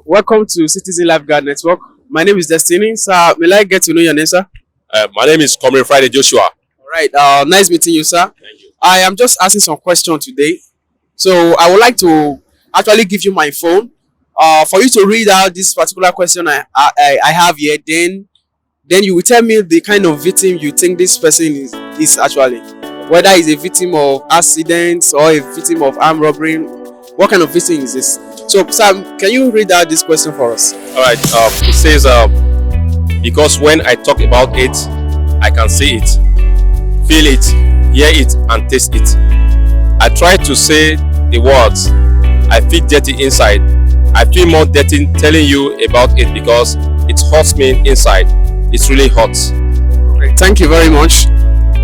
Welcome to Citizen Lifeguard Network. My name is Destiny. Sir, may I get to know your name, sir? My name is Comrade Friday Joshua. All right. Nice meeting you, sir. Thank you. I am just asking some questions today. So I would like to actually give you my phone for you to read out this particular question I have here. Then you will tell me the kind of victim you think this person is actually. Whether he's a victim of accidents or a victim of armed robbery. What kind of victim is this? So, Sam, can you read out this question for us? All right. It says, because when I talk about it, I can see it, feel it, hear it, and taste it. I try to say the words. I feel dirty inside. I feel more dirty telling you about it because it hurts me inside. It's really hot. Okay, thank you very much.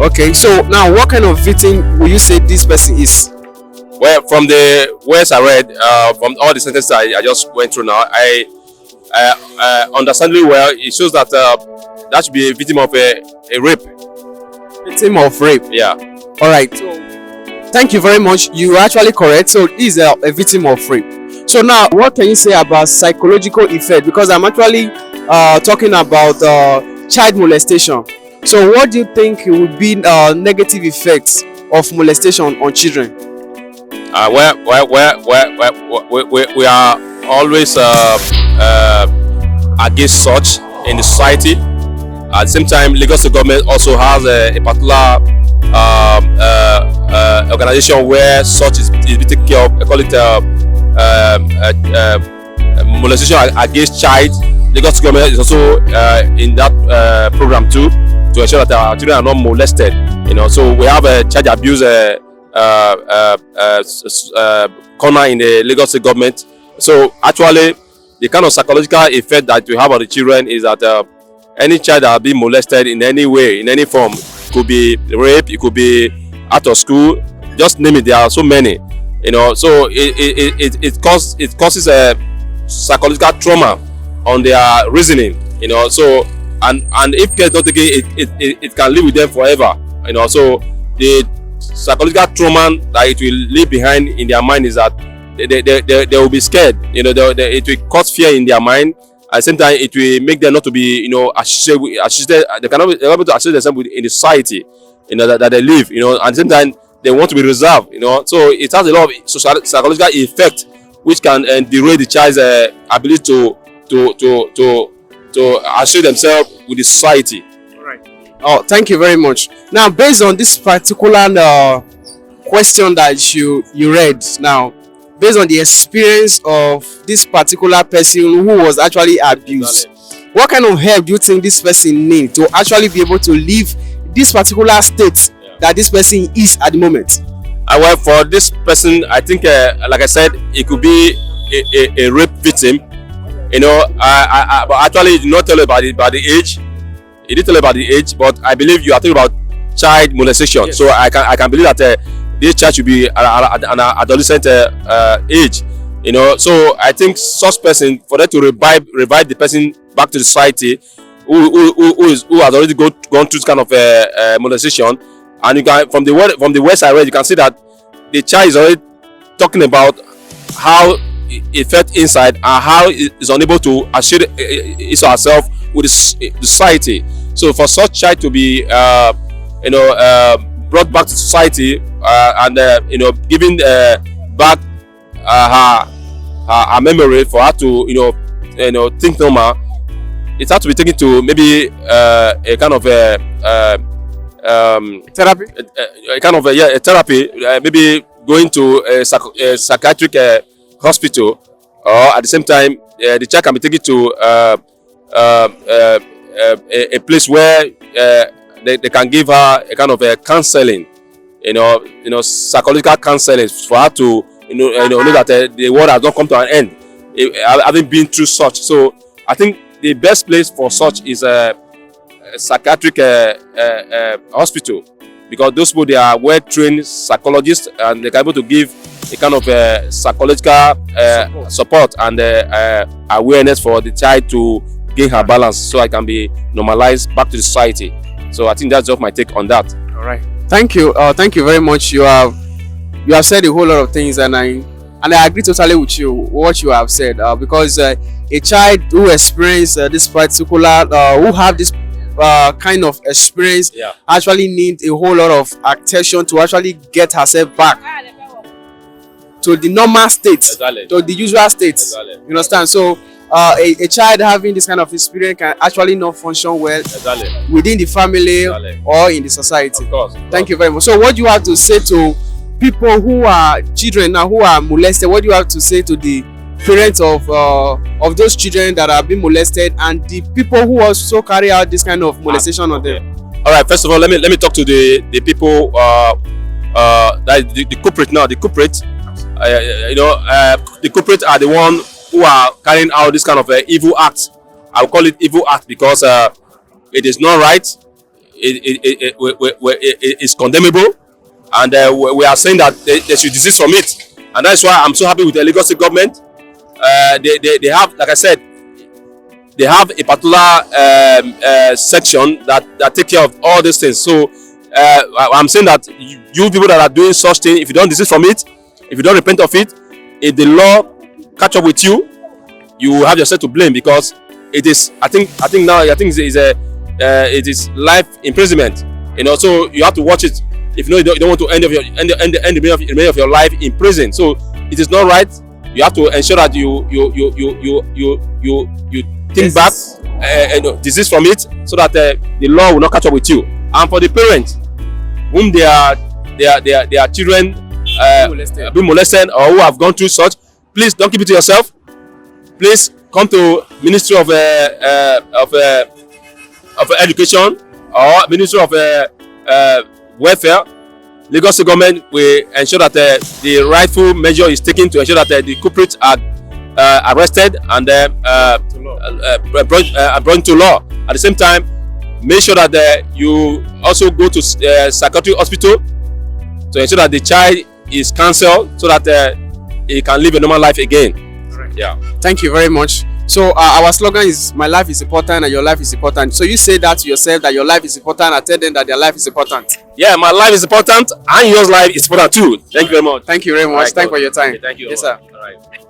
Okay, so now what kind of victim will you say this person is? Well, from the words I read, from all the sentences I just went through now, I understandably well, it shows that that should be a victim of a rape. Victim of rape. Yeah. All right. So, thank you very much. You are actually correct. So, he is a victim of rape. So now, what can you say about psychological effect? Because I'm actually talking about child molestation. So, what do you think would be negative effects of molestation on children? We are always against such in the society. At the same time, Lagos State government also has a particular organization where such is being taken care of. I call it molestation against child. Lagos State government is also in that program too, to ensure that our children are not molested. So we have a child abuse corner in the Lagos State government. So actually, the kind of psychological effect that we have on the children is that any child that has been molested in any way, in any form, it could be rape, it could be out of school, just name it. There are so many, So it causes a psychological trauma on their reasoning, So and if kids don't take it can live with them forever, So the psychological trauma that it will leave behind in their mind is that they will be scared. It will cause fear in their mind. At the same time, it will make them not to be, assisted. They cannot be able to assist themselves in the society, that they live. At the same time, they want to be reserved. So it has a lot of psychological effect which can derail the child's ability to assist themselves with the society. Oh, thank you very much. Now, based on this particular question that you read now, based on the experience of this particular person who was actually abused, what kind of help do you think this person needs to actually be able to leave this particular state that this person is at the moment? Well, for this person, I think, like I said, it could be a rape victim. But actually, you did not tell about the age. He did tell about the age, but I believe you are talking about child molestation. Yes. So I can believe that this child should be at an adolescent age. So I think such person, for them to revive the person back to the society who has already gone through this kind of molestation, and you can from the words I read, you can see that the child is already talking about how it felt inside and how it is unable to assure herself with the society. So for such child to be brought back to society and giving back her memory for her to think normal, it has to be taken to maybe a kind of therapy, a kind of a therapy, maybe going to a psychiatric hospital, or at the same time the child can be taken to a place where they can give her a kind of a counseling, psychological counseling for her to know that the world has not come to an end, having been through such. So I think the best place for such is a psychiatric hospital, because those people, they are well-trained psychologists and they can be able to give a kind of psychological support and awareness for the child to gain her balance, so I can be normalized back to the society. So I think that's just my take on that. All right. Thank you. Thank you very much. You have said a whole lot of things, and And I agree totally with you what you have said, because a child who experience this particular who have this kind of experience Yeah. actually need a whole lot of attention to actually get herself back to the normal state, Exactly. to the usual state. Exactly. You understand? So a child having this kind of experience can actually not function well Exactly. within the family Exactly. or in the society. Of course. Thank you very much. So what do you have to say to people who are children now who are molested? What do you have to say to the parents of those children that are being molested and the people who also carry out this kind of molestation on them? All right. First of all, let me talk to the people that the culprit now. The culprit, the culprit are the one who are carrying out this kind of evil act. I will call it evil act because it is not right. It is condemnable, and we are saying that they should desist from it. And that's why I'm so happy with the Lagos State government. They have, like I said, they have a particular section that take care of all these things. So I'm saying that you people that are doing such thing, if you don't desist from it, if you don't repent of it, if the law catch up with you, you will have yourself to blame because it is. I think it is life imprisonment. So you have to watch it. If you don't want to end the remainder of your life in prison. So it is not right. You have to ensure that you think back and desist from it, so that the law will not catch up with you. And for the parents whom their children been molested or who have gone through such, please don't keep it to yourself. Please come to Ministry of Education or Ministry of Welfare. Lagos State government will ensure that the rightful measure is taken to ensure that the culprits are arrested and brought to law. At the same time, make sure that you also go to psychiatric hospital to ensure that the child is counseled so that he can live a normal life again. Right. Yeah. Thank you very much. So our slogan is "My life is important and your life is important." So you say that to yourself, that your life is important. I tell them that their life is important. Yeah, my life is important and yours life is important too. Thank you very much. Thank you very much. Right, Thank you for your time. Okay, thank you. Yes, sir. All right.